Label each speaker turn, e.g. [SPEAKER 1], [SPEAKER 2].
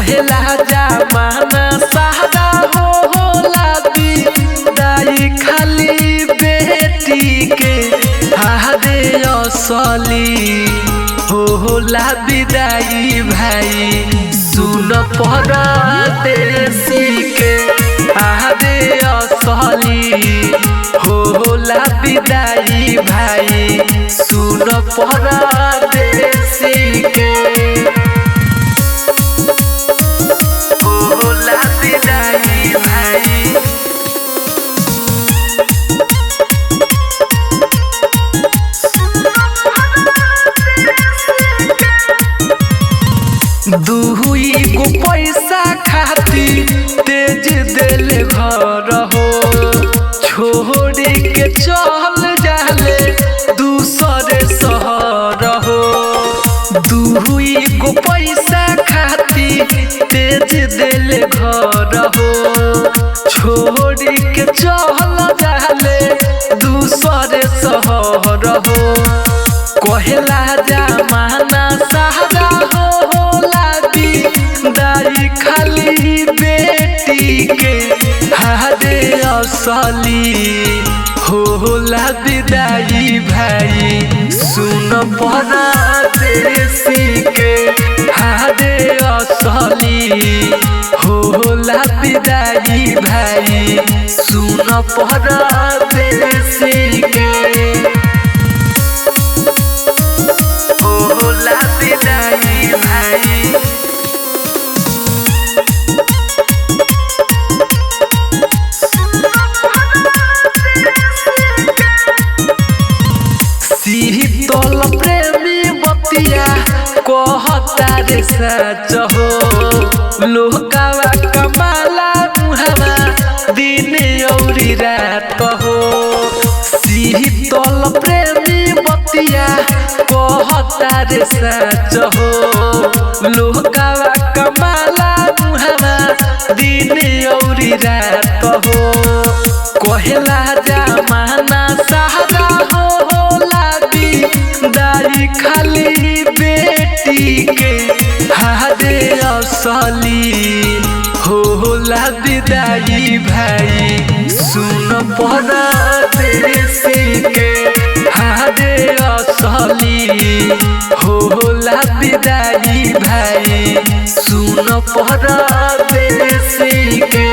[SPEAKER 1] कहेला जमाना सादा होला विदाई खाली बेटी के हादे असली होला विदाई भाई सुन परदेसी के हादे असली होला विदाई भाई सुन परदेसी के होला विदाई भाई दुई गो पैसा खाती तेज दिल घर हो छोड़ के चल जाले दूसरे शहर हो। दुई गो पैसा खाती तेज दिल घर हो छोड़ के चल जाले दूसरे शहर हो। कहेला जमाना सादा दाई खाली बेटी के हादे असली होला विदाई भाई सुन परदेसी के हादे असली होला विदाई भाई सुन परदेसी के होला विदाई भाई शीतल प्रेमी बतिया कहता रे सच हो लोकावा कमाला मुहावा दिन औरी रात हो। शीतल प्रेमी बतिया कहता रे सच हो लोकावा कमाला मुहावा दिन औरी रात हो। कहेला जमाना सादा दाई खाली बेटी के हादे असली होला विदाई भाई सुन परदेसी के हादे असली होला विदाई भाई सुन परदेसी के।